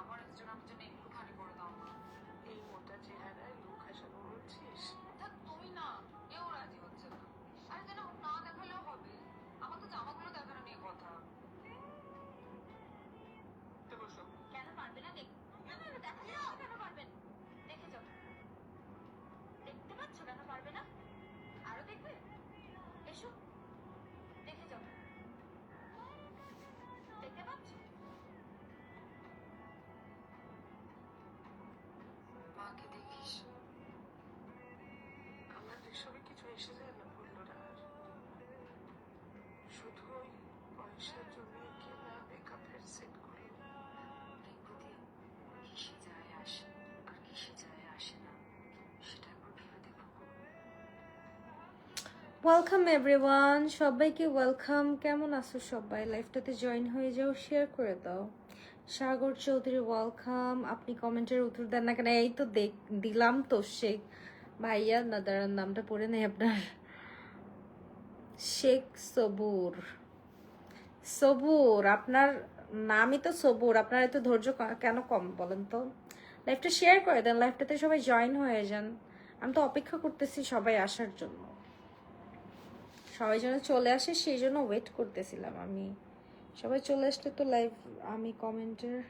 আমার ইনস্টাগ্রামের জন্য একটুখানি করে দাও না। এই মোটা চেহারায় লোক হাসানো বলছিস? তুমি না, কেউ রাজি হচ্ছে না। আরে যেন না দেখালেও হবে, আমার তো জামাগুলো দেখানো নিয়ে কথা। বসো। কেন পারবে না? দেখালেও কেন পারবেন? দেখে যাও, দেখতে পাচ্ছ কেন পারবে না? আরো দেখবে? এসো দেখে যাও, দেখতে পাচ্ছ? মাকে দেখিস। আমার এসবে কিছু এসে যায় না বললোরা, শুধু ওই পয়সার জন্য কেনা মেকআপের সেট গুলো। কিসে যায় আসে আর কিসে যায় আসে না সেটা একবার ভেবে দেখো। ওয়েলকাম এভরিওয়ান, সবাইকে ওয়েলকাম। কেমন আছো সবাই? লাইভটাতে জয়েন হয়ে যাও, শেয়ার করে দাও। সাগর চৌধুরী ওয়েলকাম। আপনি কমেন্টের উত্তর দেন না কেন? এই তো দিলাম তো। শেখ ভাইয়া না, দাঁড়ান নামটা পড়ে নেই আপনার। শেখ সবুর। সবুর আপনার নামই তো সবুর। আপনার এত ধৈর্য কেন কম বলেন তো? লাইভটা শেয়ার করে দেন, লাইভটাতে সবাই জয়েন হয়ে যান। আমি তো অপেক্ষা করতেছি সবাই আসার জন্য, সবাই যেন চলে আসে, সেই জন্য ওয়েট করতেছিলাম আমি। সবাই চলে আসলে তো লাইভ আমি কমেন্টের,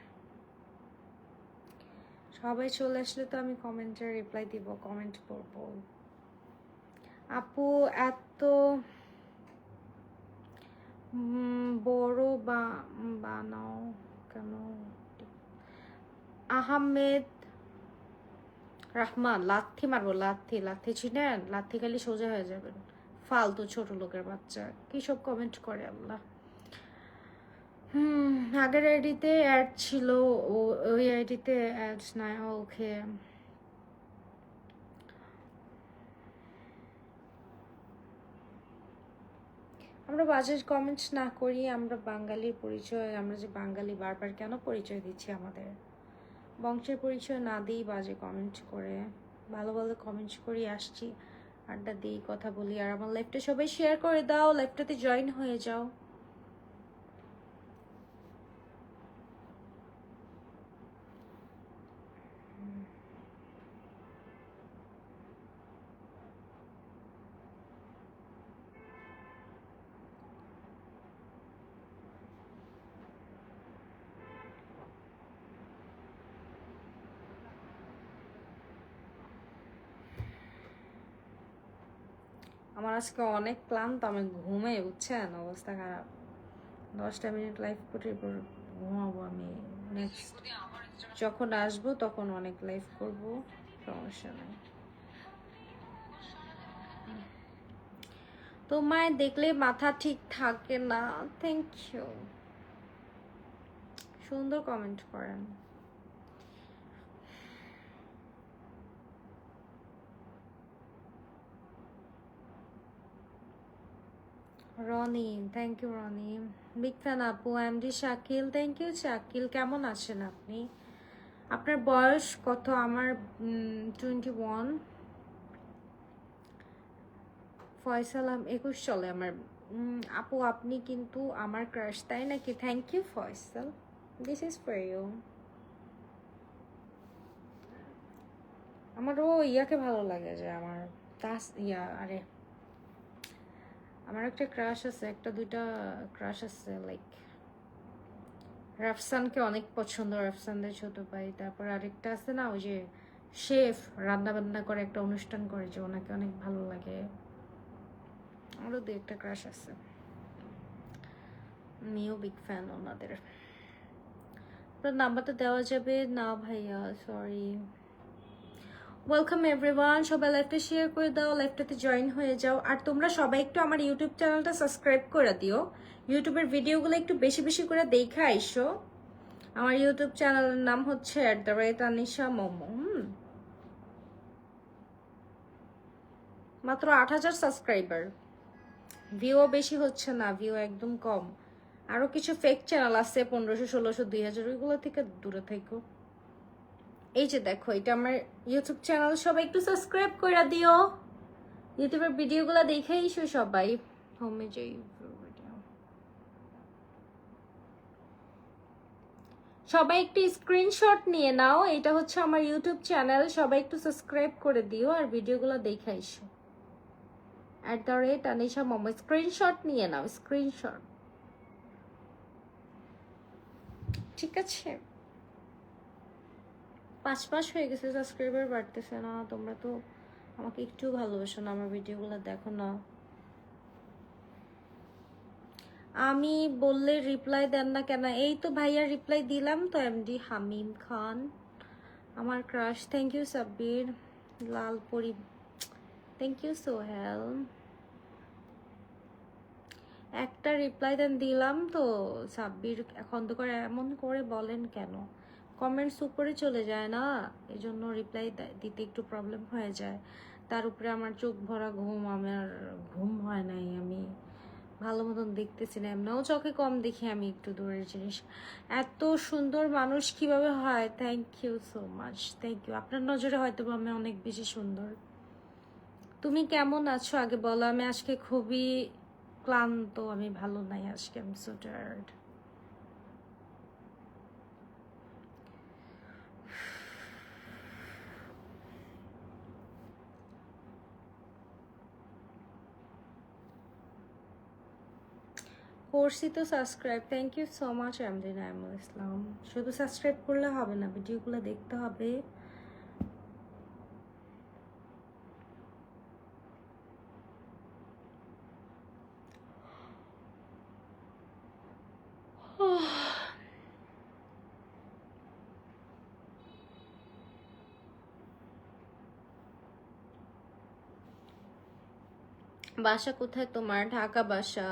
সবাই চলে আসলে তো আমি কমেন্টের রিপ্লাই দিব, কমেন্ট করব। আপু এত বড় বানাও কেন? আহমেদ রহমান। লাথি মারবো, লাথি লাথি চিনেন? লাথি খালি সোজা হয়ে যাবেন। ফালতু ছোট লোকের বাচ্চা কি সব কমেন্ট করে আল্লাহ। আগের আইডিতে অ্যাড ছিল, ওই আইডিতে অ্যাড নাই। ওকে, আমরা বাজে কমেন্টস না করি। আমরা বাঙালির পরিচয়, আমরা যে বাঙালি বারবার কেন পরিচয় দিচ্ছি? আমাদের বংশের পরিচয় না দিই বাজে কমেন্ট করে। ভালো ভালো কমেন্টস করি, আসছি, আড্ডা দিই, কথা বলি। আর আমার লাইভটা সবাই শেয়ার করে দাও, লাইভটাতে জয়েন হয়ে যাও। আমার আজকে অনেক ক্লান্ত, আমি ঘুমে, বুঝছেন? অবস্থা খারাপ। 10টা মিনিট লাইভ করে ঘুমাবো আমি। নেক্সট যখন আসবো তখন অনেক লাইভ করব, সমস্যা নেই। তোমায় দেখলে মাথা ঠিক থাকে না। থ্যাংক ইউ, সুন্দর কমেন্ট করেন। Roni, thank you Roni, big fan আপু। MD Shakil, thank you Shakil. কেমন আছেন আপনি? আপনার বয়স কত? আমার 21। ফয়সাল 21 চলে আমার। আপু আপনি কিন্তু আমার ক্রাশ, তাই নাকি? Thank you Faisal, this is for you. আমারও ইয়াকে ভালো লাগে, যে আমার আরে আমার একটা ক্রাশ আছে, একটা দুইটা ক্রাশ আছে। লাইক রাফসানকে অনেক পছন্দ, রাফসানদের ছোট ভাই। তারপর আরেকটা আছে না, ওই যে শেফ, রান্না বান্না করে, একটা অনুষ্ঠান করে, যে ওনাকে অনেক ভালো লাগে। আমারও দু একটা ক্রাশ আছে, আমিও বিগ ফ্যান ওনাদের। আপনার নাম্বারটা দেওয়া যাবে না ভাইয়া? সরি। ওয়েলকাম এভরিওয়ান, সবাই লাইভটা শেয়ার করে দাও, লাইভটাতে জয়েন হয়ে যাও। আর তোমরা সবাই একটু আমার ইউটিউব চ্যানেলটা সাবস্ক্রাইব করে দিও। ইউটিউবের ভিডিওগুলো একটু বেশি বেশি করে দেখা আইসো। আমার ইউটিউব চ্যানেলের নাম হচ্ছে @আনিশা মোমো। মাত্র 8000 সাবস্ক্রাইবার, ভিউও বেশি হচ্ছে না, ভিউ একদম কম। আরো কিছু ফেক চ্যানেল আছে 1500, 1600, 2000, ওইগুলো থেকে দূরে থেকো। এই যে দেখো, এটা আমার ইউটিউব চ্যানেল, সবাই একটু সাবস্ক্রাইব করে দিও। ইউটিউবের ভিডিওগুলো দেখে এসো সবাই। হোমে যাই, সবাই একটু স্ক্রিনশট নিয়ে নাও। এটা হচ্ছে আমার ইউটিউব চ্যানেল, সবাই একটু সাবস্ক্রাইব করে দিও আর ভিডিওগুলো দেখে এসো। @anisha momo, স্ক্রিনশট নিয়ে নাও, স্ক্রিনশট। ঠিক আছে, 5 মাস হয়ে গেছে, সাবস্ক্রাইবার বাড়তেছে না। তোমরা তো আমাকে একটু ভালোবাসো না, আমার ভিডিওগুলো দেখো না। আমি বললে রিপ্লাই দেন না কেন? এই তো ভাইয়া রিপ্লাই দিলাম তো, এমডি হামিম খান আমার crush. Thank you Sabbir Lalpuri, thank you Sohel. একটা রিপ্লাই দেন, দিলাম তো। সাব্বির খন্দকার এমন করে বলেন কেন? কমেন্টস উপরে চলে যায় না, এই জন্য রিপ্লাই দিতে একটু প্রবলেম হয়ে যায়। তার উপরে আমার চোখ ভরা ঘুম, আমার ঘুম হয় নাই, আমি ভালো মতন দেখতেছি না, এমনিও চোখে কম দেখি আমি, একটু দূরের জিনিস। এত সুন্দর মানুষ কিভাবে হয়? Thank you so much, thank you. আপনার নজরে হয়তো আমি অনেক বেশি সুন্দর। তুমি কেমন আছো আগে বলো। আমি আজকে খুবই ক্লান্ত, আমি ভালো নাই আজকে, আমি সো টায়ার্ড। করছি তো subscribe, thank you so much MD Naimul Islam. শুধু সাবস্ক্রাইব করলে হবে না, ভিডিওগুলো দেখতে হবে। বাসা কোথায় তোমার? ঢাকা বাসা।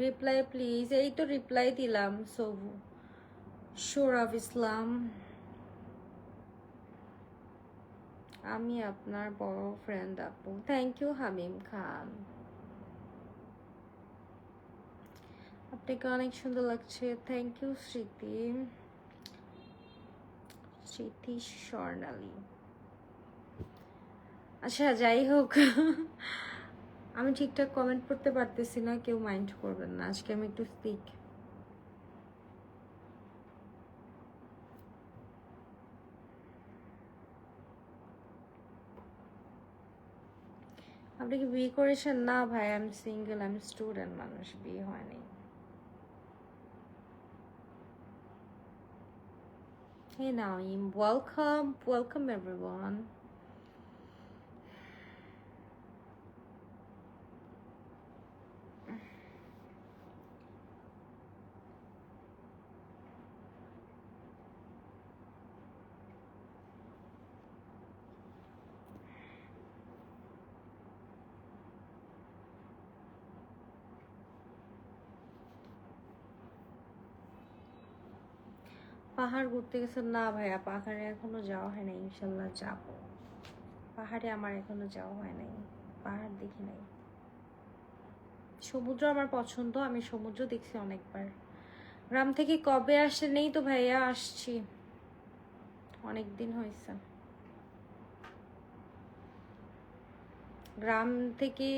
Reply please. এই তো রিপ্লাই দিলাম। সৌরভ ইসলাম, আমি আপনার বড় ফ্রেন্ড আপু। থ্যাংক ইউ হামিম খান, আপনাকে অনেক সুন্দর লাগছে। থ্যাংক ইউ স্মৃতি, স্মৃতি স্বর্ণালী। আচ্ছা যাই হোক, আমি ঠিকঠাক কমেন্ট করতে পারতেছি না, কেউ মাইন্ড করবেন না, আজকে আমি একটু স্পিক। আপনি কি বিয়ে করেছেন? না ভাই, আমি সিঙ্গেল, আমি স্টুডেন্ট মানুষ, বিয়ে হয়নি। Hey Naeem, welcome, welcome everyone. পাহাড় ঘুরতে গেছেন? না ভাইয়া, পাহাড়ে এখনো যাওয়া হয় নাই, ইনশাল্লাহ যাব। পাহাড়ে আমার এখনো যাওয়া হয় নাই, পাহাড় দেখি নাই। সমুদ্র আমার পছন্দ, আমি সমুদ্র দেখছি অনেকবার। গ্রাম থেকে কবে আসে? নেই তো ভাইয়া, আসছি অনেক দিন হয়েছে। গ্রাম থেকে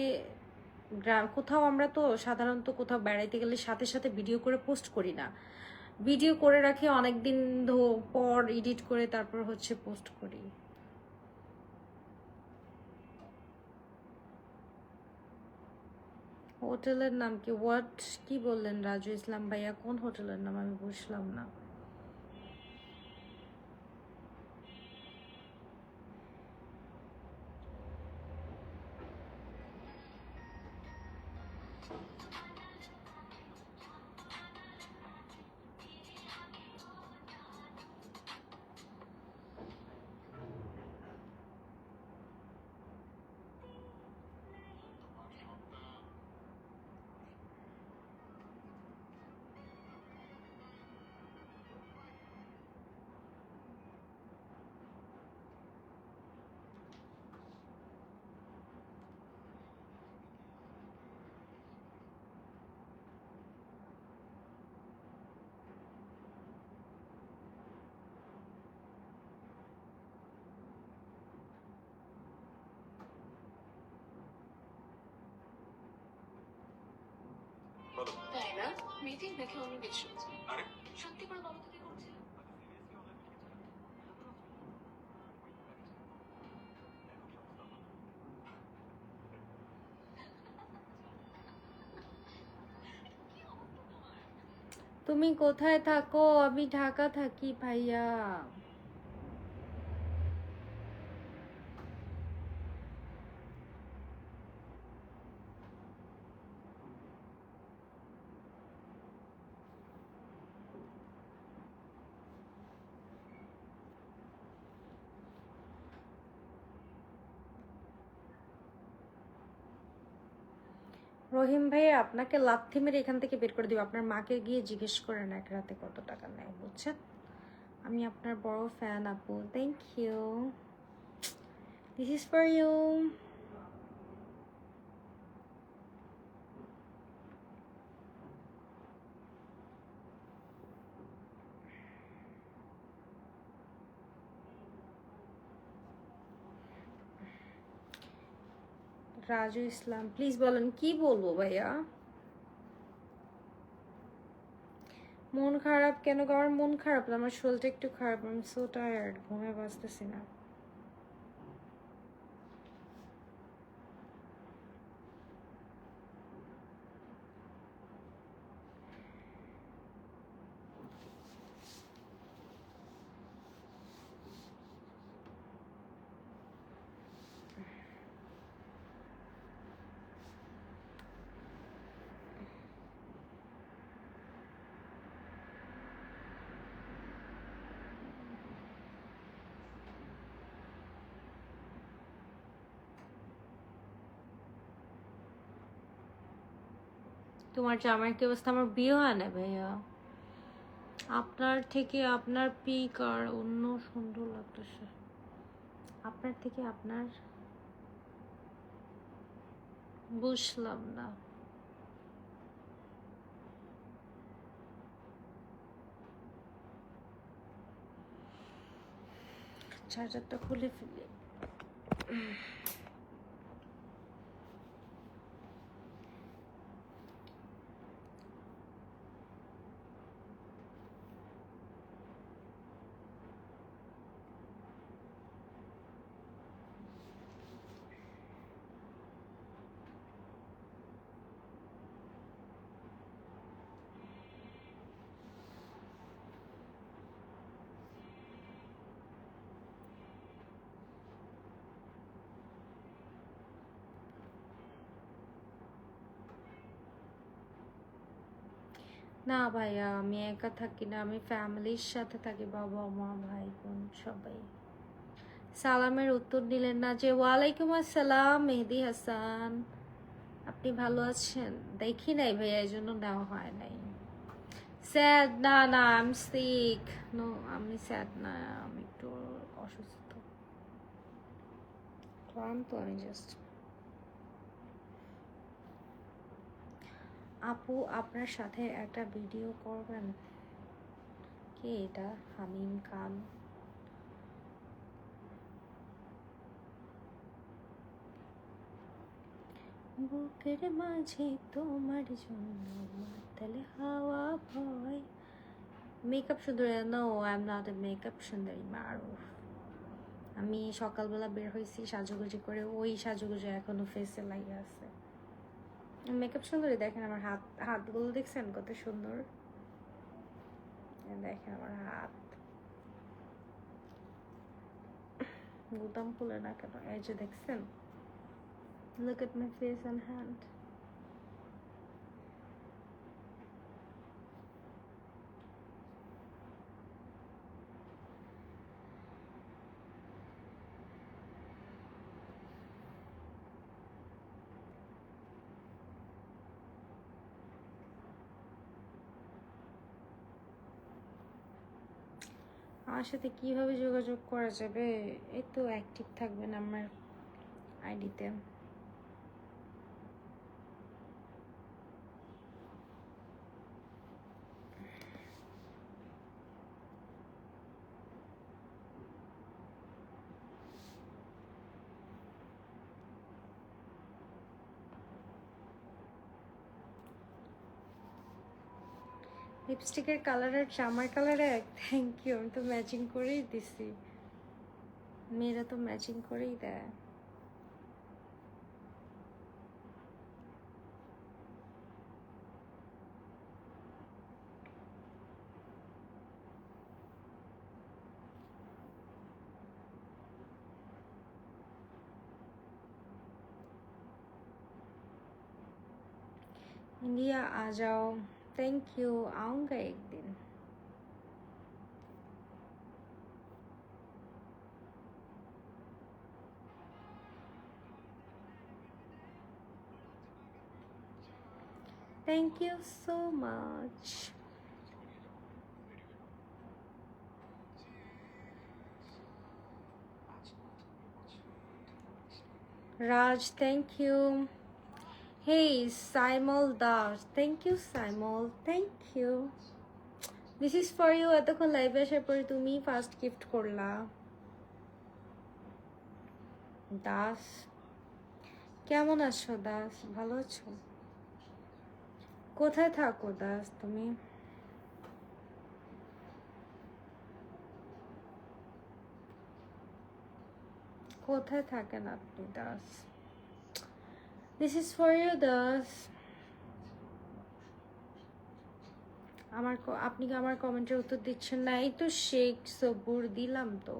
গ্রাম কোথাও, আমরা তো সাধারণত কোথাও বেড়াইতে গেলে সাথে সাথে ভিডিও করে পোস্ট করি না, ভিডিও করে রাখি অনেক দিন পর এডিট করে তারপর হচ্ছে পোস্ট করি। হোটেলের নাম কি? হোয়াট, কি বললেন রাজু ইসলাম ভাইয়া? কোন হোটেলের নাম আমি বুঝলাম না। বলো। তাই না? মিটিং নাকি অন্য কিছু? আরে সত্যি করে বলো তো কি করছে? তুমি কোথায় থাকো? আমি ঢাকা থাকি ভাইয়া। রহিম ভাই আপনাকে লাথি মেরে এখান থেকে বের করে দিব। আপনার মাকে গিয়ে জিজ্ঞেস করেন এক রাতে কত টাকা নেয়, বুঝছেন? আমি আপনার বড় ফ্যান আপু। Thank you. This is for you. Raju Islam, please বলেন কি বলবো ভাইয়া। মন খারাপ কেন? আমার মন খারাপ না, আমার শরীরটা একটু খারাপ। আমি সো টায়ার্ড, ঘুমে বাঁচতেছি না। তোমার জামার কি অবস্থা? আমার বিয়ে হয় না ভাইয়া। আপনার থেকে আপনার পিক আর অন্য সুন্দর লাগতেছে। আপনার থেকে আপনার বুঝলাম না। চার্জারটা খুলে ফেলি। না ভাইয়া, আমি একা থাকি না, আমি ফ্যামিলির সাথে থাকি, বাবা মা ভাই বোন সবাই। সালামের উত্তর দিলেন না যে। ওয়ালাইকুম আসসালাম মেহেদি হাসান, আপনি ভালো আছেন? দেখি নাই ভাইয়া, এই জন্য দেওয়া হয় নাই। স্যাড না, না আই এম সিক। নো আমি স্যাড না, আমি একটু অসুস্থ, ক্লান্ত আমি জাস্ট। আপু আপনার সাথে একটা ভিডিও করবেন? কে এটা? হামিম খান। বুকের মাঝে তোমার জন্য মাতাল হাওয়া ভয়। মেকআপ সুন্দরী? No I am not a makeup সুন্দরী মারুফ। আমি সকালবেলা বের হয়েছি সাজুগুজি করে, ওই সাজুগুজি এখনো ফেসে লাগে আছে। মেকআপ সুন্দরী? দেখেন আমার হাতগুলো দেখছেন কত সুন্দর? দেখেন আমার হাত, বোতাম খুলে না কেন? এই যে দেখছেন, look at my face and hand. আমার সাথে কিভাবে যোগাযোগ করা যাবে? এই তো অ্যাক্টিভ থাকবেন আমার আইডিতে। লিপস্টিকের কালার আর জামার কালার এক। থ্যাংক ইউ, আমি তো ম্যাচিং করেই দিছি, মেয়েরা তো ম্যাচিং করেই দেয়। इंडिया आ जाओ। थैंक यू, आऊँगा एक दिन। Thank you so much. Raj, thank you. Hey, Simol Das. Thank you, Simol. Thank you. This is for you. এতক্ষণ লাইভে আসার পরে তুমি ফার্স্ট গিফট করলা। দাস, কেমন আছো দাস? ভালো আছো? কোথায় থাকো দাস তুমি? কোথায় থাকেন আপনি Das? This is for you Das. আপনি কি আমার কমেন্টের উত্তর দিচ্ছেন না? এই তো শেখ সবুর দিলাম তো।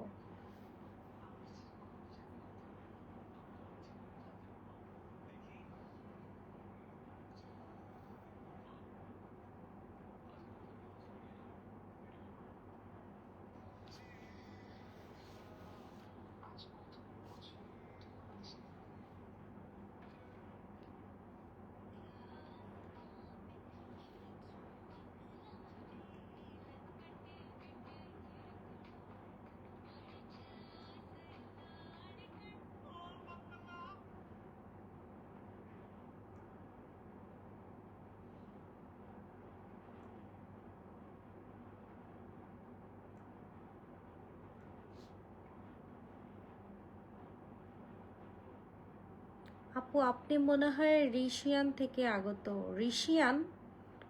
আপু আপনি মনে হয় ঋষিয়ান থেকে আগত। ঋষিয়ান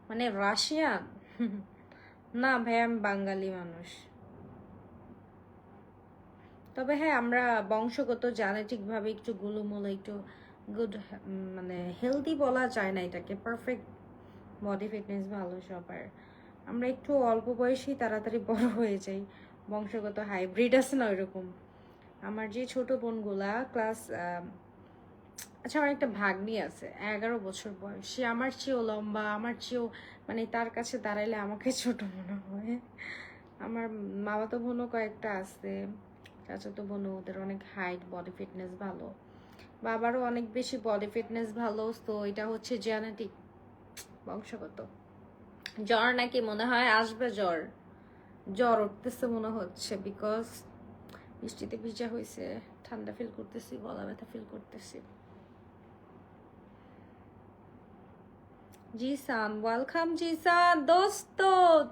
মানে রাশিয়ান? না ভাই, আমি বাঙালি মানুষ। তবে হ্যাঁ, আমরা বংশগত জেনেটিক ভাবে একটু গুলুমুলো, একটু গুড, মানে হেলদি বলা যায় না এটাকে, পারফেক্ট বডি ফিটনেস ভালো সবার। আমরা একটু অল্প বয়সেই তাড়াতাড়ি বড় হয়ে যাই, বংশগত হাইব্রিড আছে না ওইরকম। আমার যে ছোট বোনগুলা ক্লাস, আচ্ছা আমার একটা ভাগ্নি আছে 11 বছর বয়স, সে আমার চেয়েও লম্বা, আমার চেয়েও, মানে তার কাছে দাঁড়াইলে আমাকে ছোট মনে হয়। আমার মামাতো বোনও কয়েকটা আছে, চাচাতো বোনও, ওদের অনেক হাইট, বডি ফিটনেস ভালো, বাবারও অনেক বেশি বডি ফিটনেস ভালো। তো এটা হচ্ছে জেনেটিক, বংশগত। জ্বর নাকি মনে হয় আসবে, জ্বর জ্বর উঠতেছে মনে হচ্ছে, বিকজ বৃষ্টিতে ভিজা হয়েছে, ঠান্ডা ফিল করতেছি, গলা ব্যথা ফিল করতেছি। জিসান, ওয়েলকাম জিসান। দোস্ত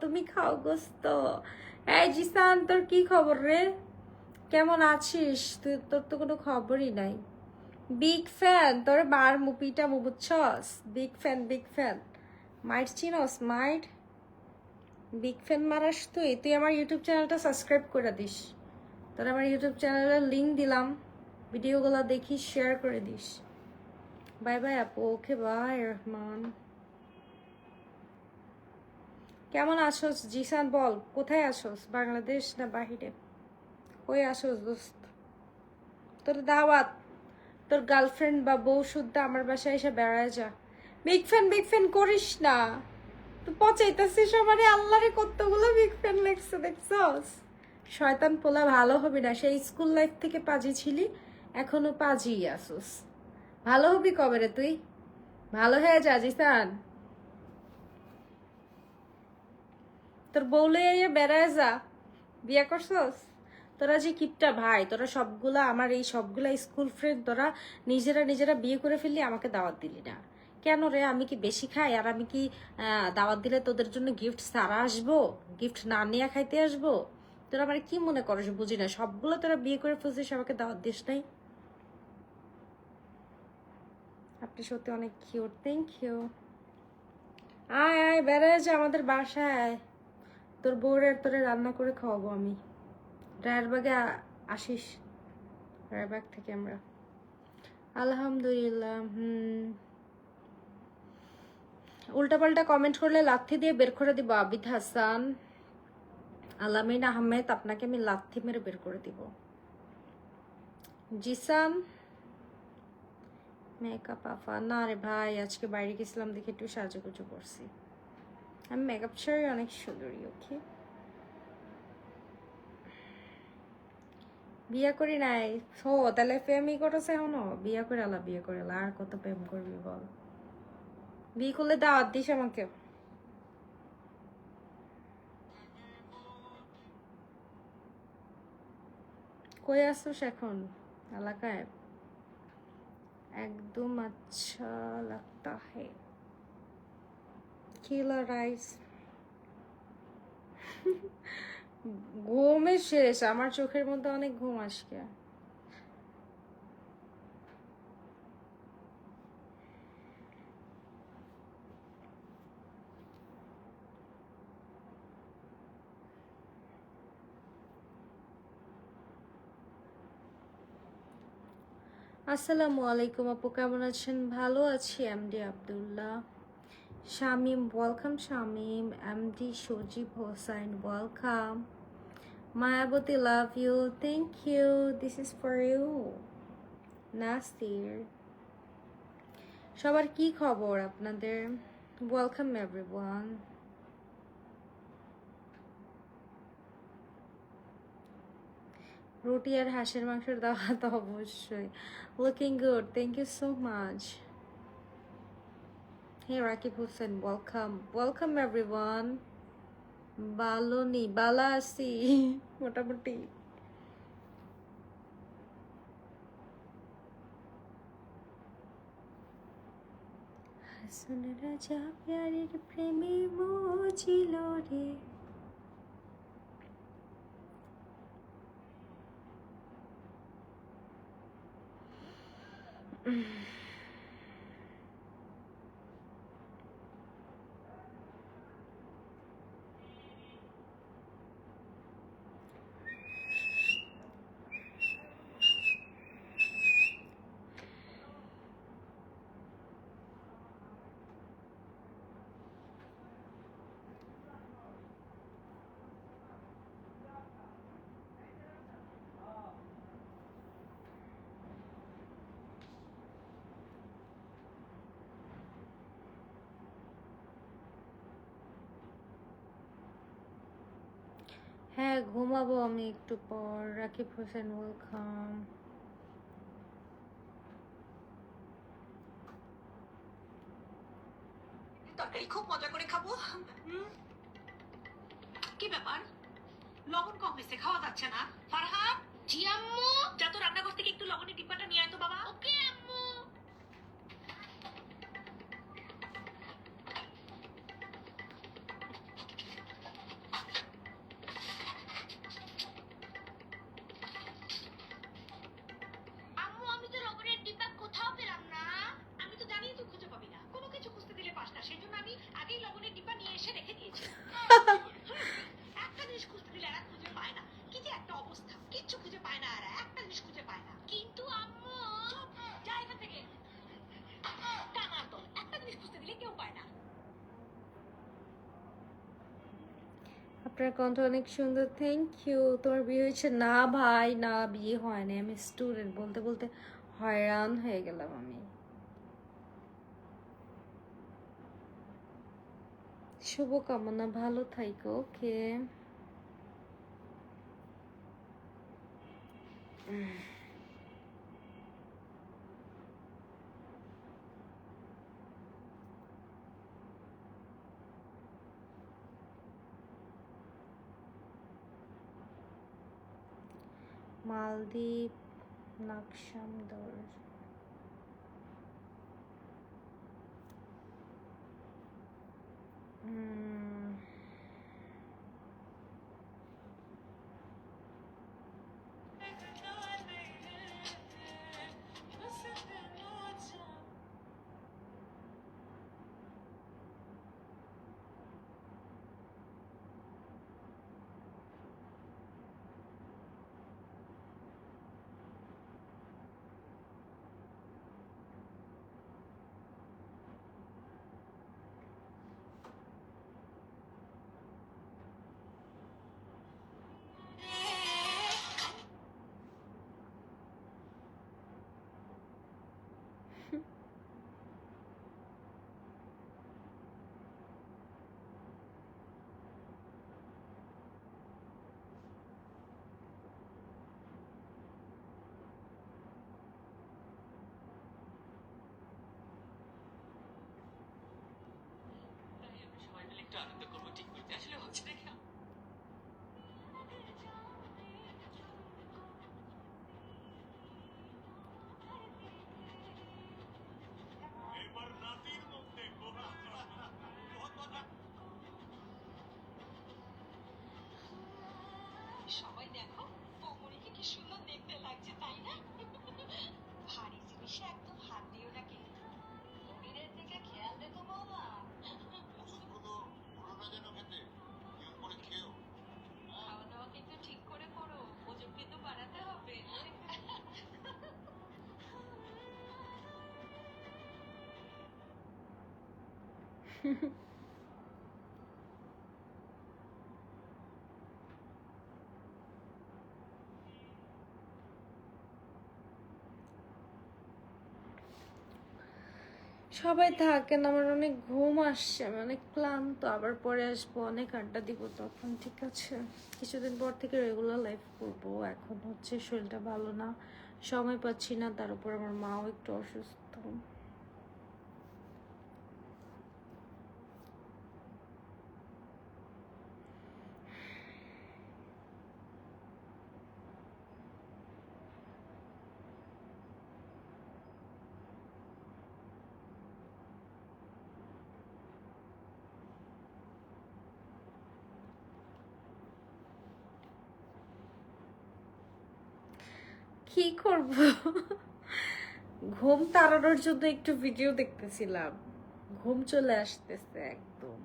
তুমি খাও গোস্ত। এই জিসান, তোর কি খবর রে? কেমন আছিস তুই? তোর তো কোনো খবরই নাই। বিগ ফ্যান, তোর বার মুপিটা বুঝছস? Big fan, big fan. মাইট চিনস? মাইট বিগ ফ্যান মারাস তুই? তুই আমার ইউটিউব চ্যানেলটা সাবস্ক্রাইব করে দিস। তোর আমার ইউটিউব চ্যানেলের লিঙ্ক দিলাম, ভিডিওগুলো দেখিস, শেয়ার করে দিস। বাই বাই আপু। Okay bye Rahman. কেমন আসোস জিসান? বল কোথায় আসোস, বাংলাদেশ না বাহিরে? কই আসোস দোস্ত? তোর দাওয়াত, তোর গার্লফ্রেন্ড বা বউ শুদ্ধ আমার বাসায় এসে বেড়ায় যা। বিগ ফ্যান করিস না, তুই পচাইতেছিস আমারে। আল্লাহরে কতগুলো বিগ ফ্যান লেগছে দেখছস? শয়তান পোলা, ভালো হবে না। সেই স্কুল লাইফ থেকে পাজি ছিলি, এখনো পাজি আসোস। ভালো হবি কবে রে তুই? ভালো হয়ে যা জিসান। তোর বউলে বেড়ায় যা, বিয়ে করছস? তোরা যে কিপটা ভাই, তোরা সবগুলা, আমার এই সবগুলা স্কুল ফ্রেন্ড, তোরা নিজেরা বিয়ে করে ফেললি, আমাকে দাওয়াত দিলি না কেন রে? আমি কি বেশি খাই? আর আমি কি দাওয়াত দিলে তোদের জন্য গিফট সারা আসবো? গিফট না নিয়ে খাইতে আসবো? তোরা আমার কি মনে করস বুঝি না। সবগুলো তোরা বিয়ে করে ফেলছিস, আমাকে দাওয়াত দিস নাই। আপনি সত্যি অনেক কিউট, থ্যাংক ইউ। আয় আয় বেড়ে যা আমাদের বাসায়, তোর বউরের তোরে রান্না করে খাওয়াবো আমি। রায়েরবাগে আসিস, রায়েরবাগ থেকে আমরা। আলহামদুলিল্লাহ। উল্টাপাল্টা কমেন্ট করলে লাথি দিয়ে বের করে দিব। আবিদ হাসান, আলামিন আহমেদ, আপনাকে আমি লাথি মেরে বের করে দিব। জিসান মেকআপ আফা, না রে ভাই আজকে বাইরে গেছিলাম দেখে একটু সাজুগুজু করছি। আমি মেকআপ ছাড়াই অনেক সুন্দরী। ওকে, বিয়া করি নাই। হো তাহলে প্রেমই করছে এখনো? বিয়া করে আলা, বিয়ে করে আলা, আর কত প্রেম করবি বল? বিয়ে করলে দাওয়াত দিস আমাকে। কই আসছিস এখন? এলাকায়? একদম আচ্ছা লাগতা হে কিলা রাইস। ঘুমে শেষ, আমার চোখের মধ্যে অনেক ঘুম আসকে। আসসালামু আলাইকুম আপু, কেমন আছেন? ভালো আছি MD Abdullah. Shamim welcome, Shamim. MD Sajib Hossain welcome. Mayabati love you, thank you, this is for you. নাস্তির, সবার কি খবর আপনাদের? Welcome everyone. রুটি আর হাঁসের মাংসের দাওয়াত অবশ্যই। Looking good, thank you so much. Hey Rakib Hossain welcome, welcome everyone. ভালো নি, বালা আছি মোটামুটি। হাসন রাজা প্যারের প্রেমে মজিল রে। হ্যাঁ ঘুমাবো আমি একটু পর। রাকিব হোসেন ওয়েলকাম। তরকারি খুব মজা করে খাবো। কি ব্যাপার, লবণ কম হয়েছে, খাওয়া যাচ্ছে না? ফারহান, জি আম্মু। যা তো রান্নাঘর থেকে একটু লবণের ডিব্বাটা নিয়ে আয় তো বাবা। ওকে আম্মু। আম্মু আমি তো লবণের ডিব্বা কোথাও পেলাম না। আমি তো জানি তুই খুঁজে পাবি না, কোনো কিছু খুঁজতে দিলে পাস না, সেই জন্য আমি আগেই লবণের ডিব্বা নিয়ে এসে রেখে দিয়েছি। একটা জিনিস খুঁজতে দিলে এরা খুঁজে পায় না, কি যে একটা অবস্থা, কিচ্ছু খুঁজে পায় না এরা, একটা জিনিস খুঁজে পায় না। কিন্তু আম্মু, চুপ, যা এখান থেকে। কানার দল, একটা জিনিস খুঁজতে দিলে কেউ পায় না। আপনার কণ্ঠ অনেক সুন্দর, থ্যাংক ইউ। তোমার বিয়ে হয়েছে? না ভাই না, বিয়ে হয়নি, আমি স্টুডেন্ট। বলতে বলতে হয়রান হয়ে গেলাম আমি। শুভকামনা, ভালো থাইকো। ওকে, মালদ্বীপ নাকসামদর। কি সুন্দর দেখতে লাগছে তাই না? ভারী জিনিসে একদম হাত দিও না কিন্তু। শরীরের দিকে খেয়াল রেখো বৌমা। ওষুধগুলো ভুলো না যেন খেতে, নিয়ম করে খেও। খাওয়া দাওয়া কিন্তু ঠিক করে করো, ওজন কিন্তু বাড়াতে হবে। সবাই থাকেন, আমার অনেক ঘুম আসছে, আমি অনেক ক্লান্ত। আবার পরে আসবো, অনেক আড্ডা দিব তখন, ঠিক আছে? কিছুদিন পর থেকে রেগুলার লাইফ করবো। এখন হচ্ছে শরীরটা ভালো না, সময় পাচ্ছি না, তার উপর আমার মাও একটু অসুস্থ। কি করব? ঘুম তাড়ানোর জন্য একটু ভিডিও দেখতেছিলাম, ঘুম চলে আসতেছে একদম।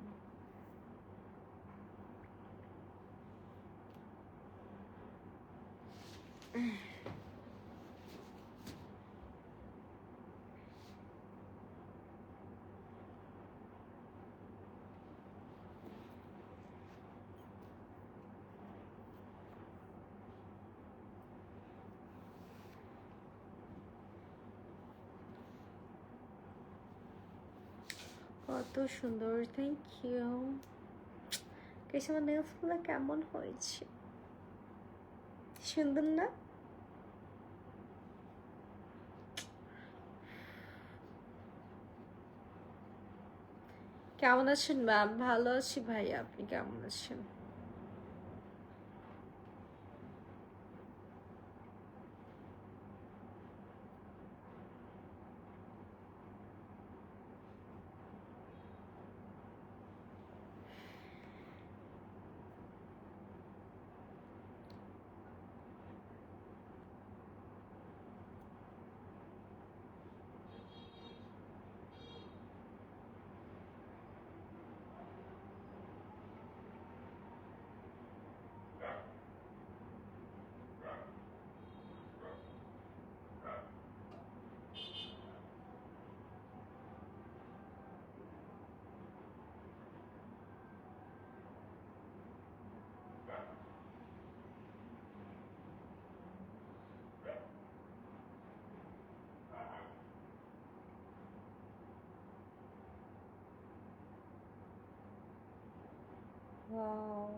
কত সুন্দর, থ্যাংক ইউ। কেশব নেলস গুলো কেমন হয়েছে? সুন্দর না? কেমন আছেন ম্যাম? ভালো আছি ভাইয়া, আপনি কেমন আছেন? ওয়াও,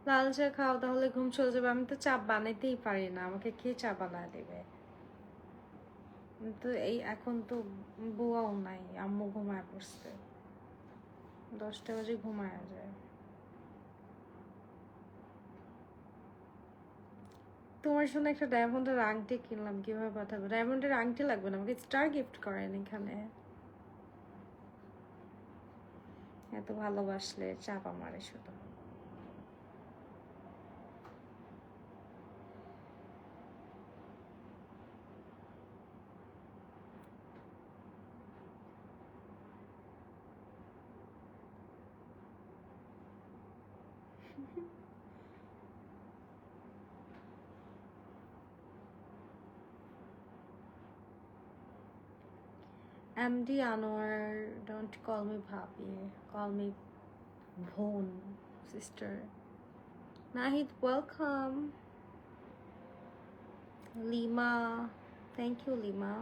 লাল চা খাও তাহলে ঘুম চলে যাবে। আমি তো চা বানাইতেই পারি না, আমাকে কে চা বানায় দেবে? তো এই এখন তো বুয়াও নাই, আম্মু ঘুমায় পড়ছে, 10টা বাজে ঘুমায় যায়। তোমার জন্য একটা ডায়মন্ডের আংটি কিনলাম, কিভাবে পাঠাবো? ডায়মন্ডের আংটি লাগবে না, আমাকে স্টার গিফট করেন এখানে। এত ভালোবাসলে চাপা মারে শুধু। MD Anwar, don't call me Bhabhi, call me Bhon, sister. Nahid, welcome. Lima, thank you, Lima.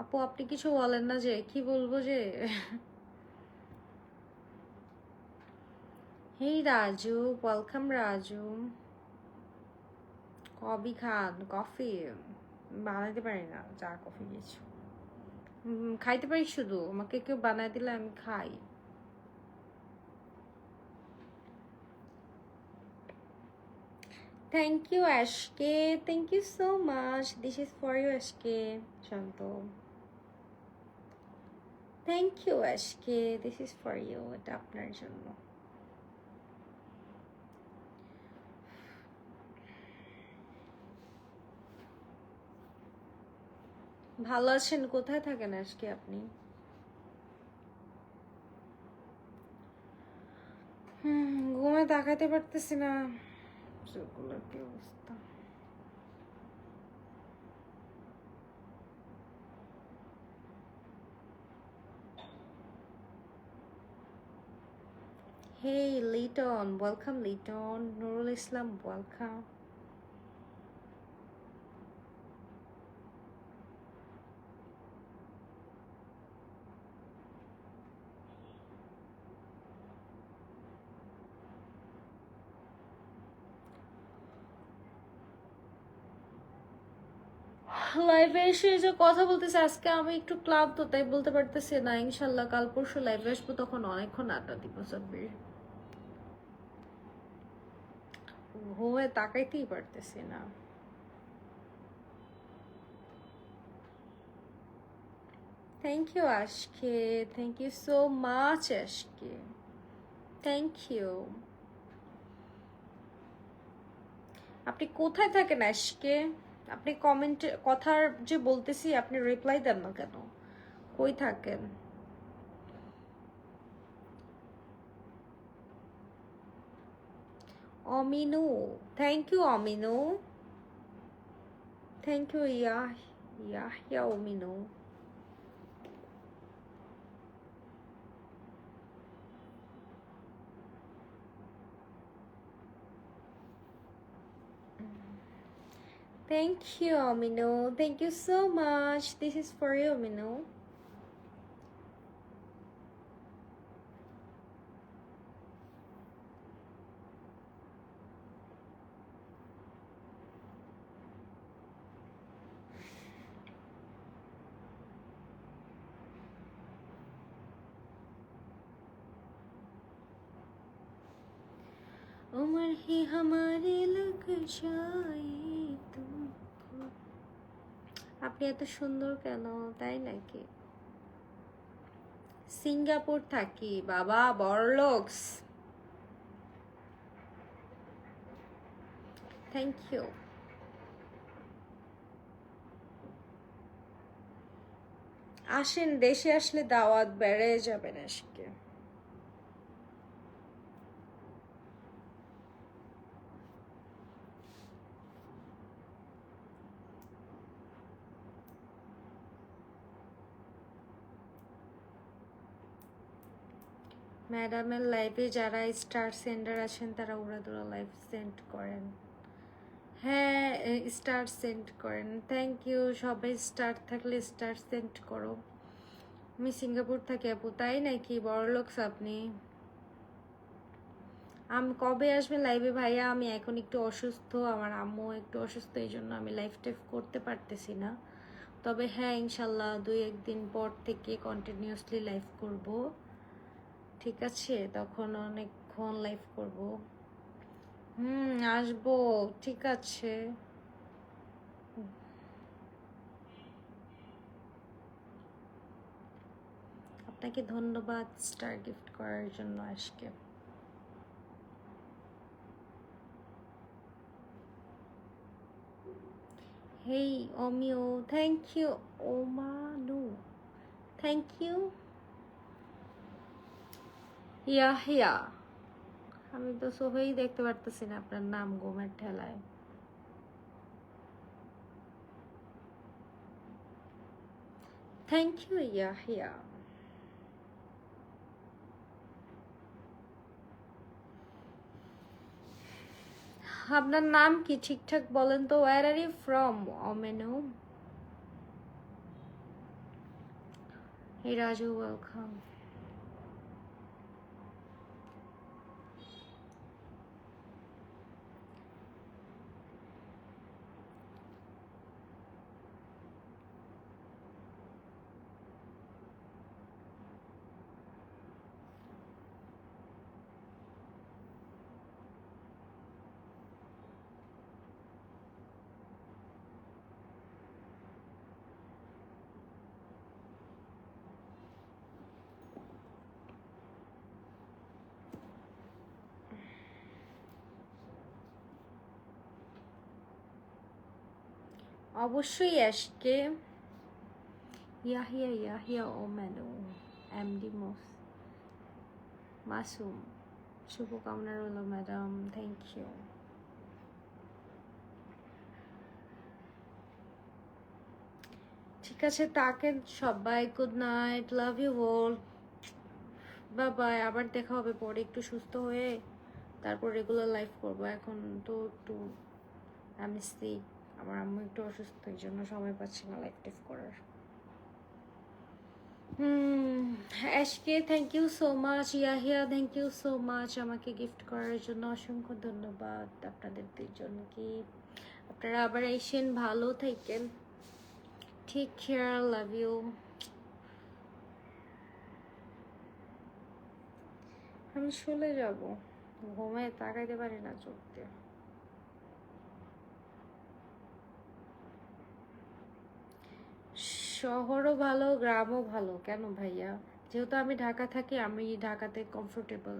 আপু আপনি কিছু বলেন না, যে কি বলবো যে Hey রাজু, ওয়েলকাম রাজু। কবি খান কফি বানাইতে পারি না, চা কফি কিছু খাইতে পারি, শুধু আমাকে কেউ বানাই দিলে আমি খাই। Thank you Ashke, thank you so much, this is for you Ashke Shanto. Thank you Ashke, this is for you, এটা আপনার জন্য। ভালো আছেন? কোথায় থাকেন আজকে আপনি? ঘুমে তাকাইতে পারতেছি না, চোখগুলোর কি অবস্থা। Hey Liton, welcome Liton. Nurul Islam, welcome. লাইভে এসে যে কথা বলতেছে, আজকে আমি একটু ক্লান্ত তাই বলতে পারতেছি না। ইনশাল্লাহ কাল পরশু লাইভে আসবো, তখন অনেকক্ষণ আড্ডা দিব। সাব্বির, ঘুমে তাকাইতেই পারতেছি না। Thank you Ashke, thank you so much Ashke, thank you. আপনি কোথায় থাকেন আশকে? আপনি কমেন্টে কথার যে বলতেছি আপনি রিপ্লাই দেন না কেন? কই থাকেন? Aminu, thank you Aminu, thank you Yahiya Aminu. Thank you, Amino. Thank you so much. This is for you, Amino. उम्र ही हमारी लग जाए तुमको। আপনি এত সুন্দর কেন? তাই নাকি? সিঙ্গাপুর থাকি বাবা, বড়লোকস। Thank you. আসেন, দেশে আসলে দাওয়াত বেড়ে যাবেন আজকে। ম্যাডামের লাইভে যারা স্টার সেন্ডার আছেন তারা উড়াদুরা লাইভ সেন্ড করেন। হ্যাঁ, স্টার সেন্ড করেন। Thank you. সবাই স্টার থাকলে স্টার সেন্ড করো। আমি সিঙ্গাপুর থাকি আপু। তাই নাকি? বড়লোকস আপনি। আমি কবে আসবেন লাইভে ভাইয়া? আমি এখন একটু অসুস্থ, আমার আম্মু একটু অসুস্থ, এই জন্য আমি লাইভ টাইভ করতে পারতেছি না। তবে হ্যাঁ, ইনশাল্লাহ 2-1 দিন পর থেকে কন্টিনিউয়াসলি লাইভ করব। ঠিক আছে, তখন অনেকক্ষণ লাইভ করব। আসবো, ঠিক আছে। আপনাকে ধন্যবাদ স্টার গিফট করার জন্য আজকে। Hey Amio, thank you. Omanu, thank you. Yahiya, আমি তো সবাই দেখতে পারতেছি না আপনার নাম গোমের ঠেলায়। Thank you Yahiya. আপনার নাম কি ঠিকঠাক বলেন তো? Where are you from Aminu? এই রাজু, ওয়েলকাম। অবশ্যই অ্যাশকে ইয়াহিয়া ও ম্যানু এমডি মাসুম শুভকামনা রইল ম্যাডাম, থ্যাংক ইউ। ঠিক আছে, তাকে সবাই good night, love you all, bye bye. আবার দেখা হবে পরে, একটু সুস্থ হয়ে তারপর রেগুলার লাইফ করবো। এখন তো একটু আমি সিক, আমার আম্মু একটু অসুস্থ, এই জন্য সময় পাচ্ছি না লাইফ টাইফ করার। Ashke thank you so much, Yahiya thank you so much আমাকে গিফট করার জন্য, অসংখ্য ধন্যবাদ আপনাদের দুইজন কি। আপনারা আবার এসেন, ভালো থাকেন, টেক কেয়ার, লাভ ইউ। আমি শুলে যাব, ঘুমায় তাকাইতে পারি না চোখ দিয়ে। শহরও ভালো, গ্রামও ভালো। কেন ভাইয়া? যেহেতু আমি ঢাকা থাকি, আমি ঢাকাতে কমফোর্টেবল।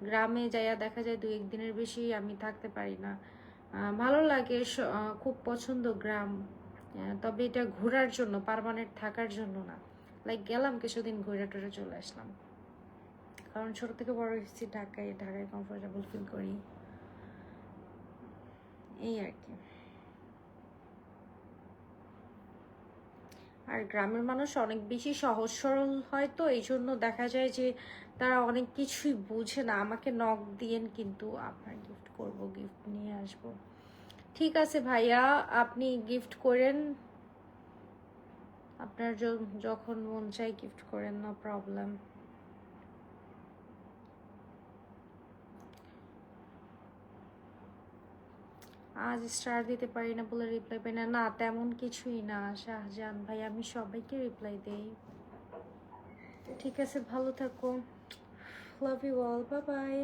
গ্রামে যাইয়া দেখা যায় 2-1 দিনের বেশি আমি থাকতে পারি না। ভালো লাগে, খুব পছন্দ গ্রাম। তবে এটা ঘোরার জন্য, পার্মানেন্ট থাকার জন্য না। লাইক গেলাম কিছুদিন, ঘুরে টুরে চলে আসলাম। কারণ ছোট থেকে বড় হয়েছি ঢাকায়, ঢাকায় কমফোর্টেবল ফিল করি, এই আর কি। আর গ্রামের মানুষ অনেক বেশি সহজ সরল হয়, তো এই জন্য দেখা যায় যে তারা অনেক কিছুই বুঝে না। আমাকে নক দিয়েন, কিন্তু আপনার গিফট করব, গিফট নিয়ে আসব। ঠিক আছে ভাইয়া, আপনি গিফট করেন, আপনার যখন মন চাই গিফট করেন, নো প্রবলেম। আজ স্টার দিতে পারি না বলে রিপ্লাই পাই না, না তেমন কিছুই না শাহজাহান ভাই, আমি সবাইকে রিপ্লাই দেই। ঠিক আছে, ভালো থাকো, love you all, bye by.